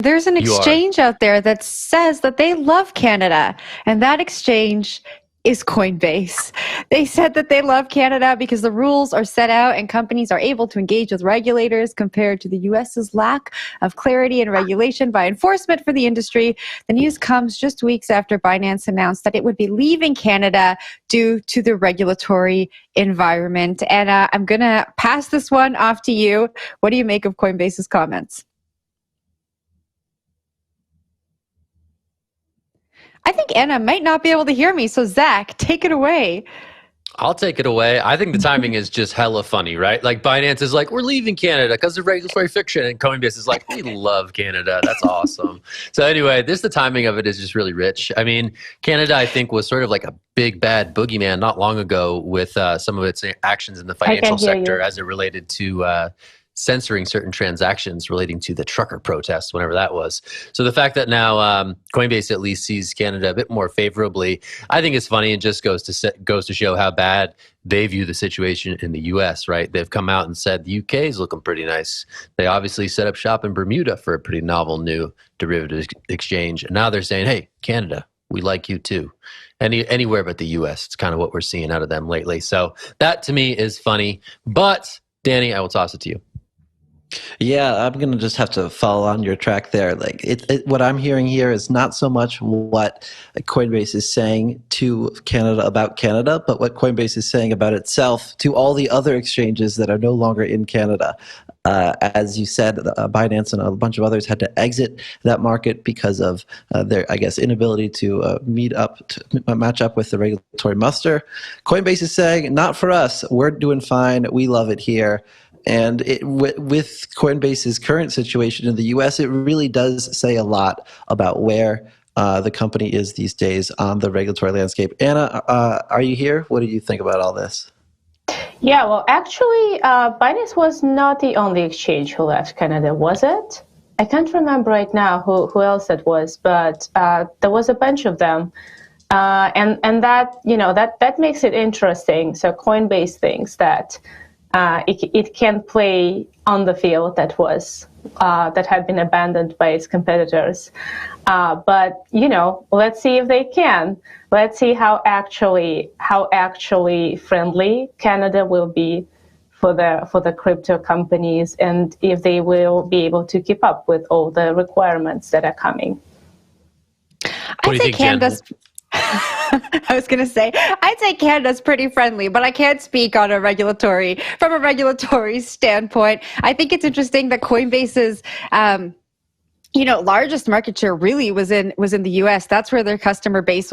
There's an You are. exchange out there that says that they love Canada, and that exchange is Coinbase. They said that they love Canada because the rules are set out and companies are able to engage with regulators compared to the US's lack of clarity and regulation by enforcement for the industry. The news comes just weeks after Binance announced that it would be leaving Canada due to the regulatory environment. And I'm going to pass this one off to you. What do you make of Coinbase's comments? I think Anna might not be able to hear me, so Zach, take it away. I'll take it away. I think the timing is just hella funny, right? Like Binance is like, we're leaving Canada because of regulatory fiction. And Coinbase is like, we love Canada. That's awesome. So anyway, the timing of it is just really rich. I mean, Canada, I think, was sort of like a big bad boogeyman not long ago with some of its actions in the financial sector as it related to censoring certain transactions relating to the trucker protests, whenever that was. So the fact that now Coinbase at least sees Canada a bit more favorably, I think it's funny and just goes to show how bad they view the situation in the U.S., right? They've come out and said the U.K. is looking pretty nice. They obviously set up shop in Bermuda for a pretty novel new derivative exchange. And now they're saying, hey, Canada, we like you too. Anywhere but the U.S. It's kind of what we're seeing out of them lately. So that to me is funny. But Danny, I will toss it to you. Yeah, I'm going to just have to follow on your track there. Like what I'm hearing here is not so much what Coinbase is saying to Canada about Canada, but what Coinbase is saying about itself to all the other exchanges that are no longer in Canada. As you said, Binance and a bunch of others had to exit that market because of their, I guess, inability to match up with the regulatory muster. Coinbase is saying, not for us. We're doing fine. We love it here. And with Coinbase's current situation in the U.S., it really does say a lot about where the company is these days on the regulatory landscape. Anna, are you here? What do you think about all this? Yeah, well, actually, Binance was not the only exchange who left Canada, was it? I can't remember right now who else it was, but there was a bunch of them. And that, that makes it interesting. So Coinbase thinks that it can play on the field that had been abandoned by its competitors. But let's see if they can. Let's see how actually friendly Canada will be for the crypto companies, and if they will be able to keep up with all the requirements that are coming. I think Canada's. I was going to say, I'd say Canada's pretty friendly, but I can't speak on from a regulatory standpoint. I think it's interesting that Coinbase's, largest market share really was in the US. That's where their customer base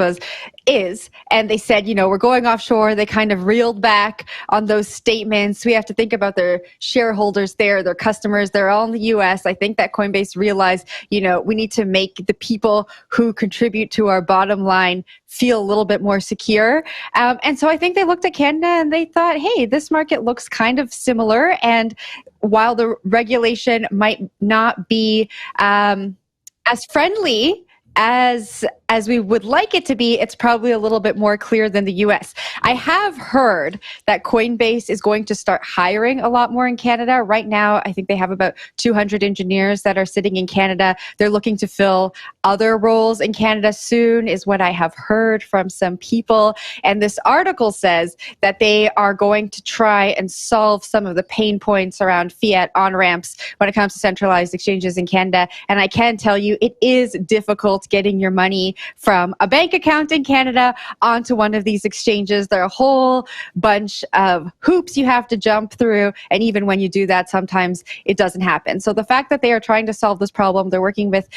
is. And they said, we're going offshore. They kind of reeled back on those statements. We have to think about their shareholders there, their customers. They're all in the US. I think that Coinbase realized, we need to make the people who contribute to our bottom line feel a little bit more secure. And so I think they looked at Canada and they thought, hey, this market looks kind of similar. And while the regulation might not be as friendly as we would like it to be, it's probably a little bit more clear than the US. I have heard that Coinbase is going to start hiring a lot more in Canada. Right now, I think they have about 200 engineers that are sitting in Canada. They're looking to fill other roles in Canada soon, is what I have heard from some people. And this article says that they are going to try and solve some of the pain points around fiat on-ramps when it comes to centralized exchanges in Canada. And I can tell you, it is difficult getting your money from a bank account in Canada onto one of these exchanges. There are a whole bunch of hoops you have to jump through. And even when you do that, sometimes it doesn't happen. So the fact that they are trying to solve this problem, they're working with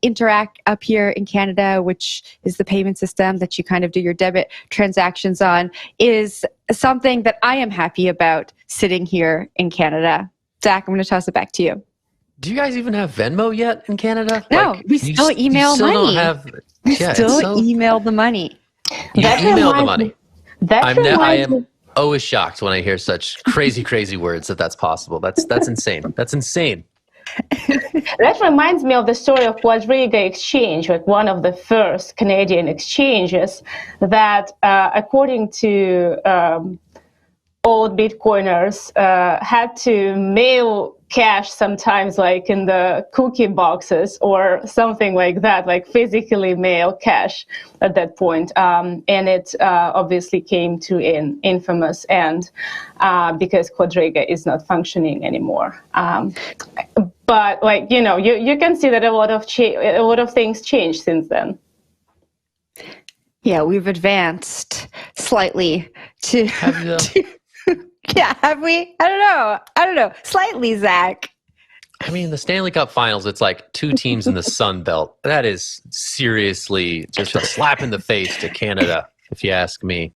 Interact up here in Canada, which is the payment system that you kind of do your debit transactions on, is something that I am happy about sitting here in Canada. Zach, I'm going to toss it back to you. Do you guys even have Venmo yet in Canada? No, we still email money. We still email the money. You email the money. I am always shocked when I hear such crazy words that's possible. That's insane. That's insane. That reminds me of the story of Quadriga Exchange, like one of the first Canadian exchanges that, according to old Bitcoiners, had to mail cash sometimes like in the cookie boxes or something like that, like physically mail cash at that point. And it obviously came to an infamous end because Quadriga is not functioning anymore. But like, you can see that a lot of things changed since then. Yeah, we've advanced slightly to. Yeah, have we? I don't know. Slightly, Zach. I mean, the Stanley Cup Finals, it's like two teams in the Sun Belt. That is seriously just a slap in the face to Canada, if you ask me.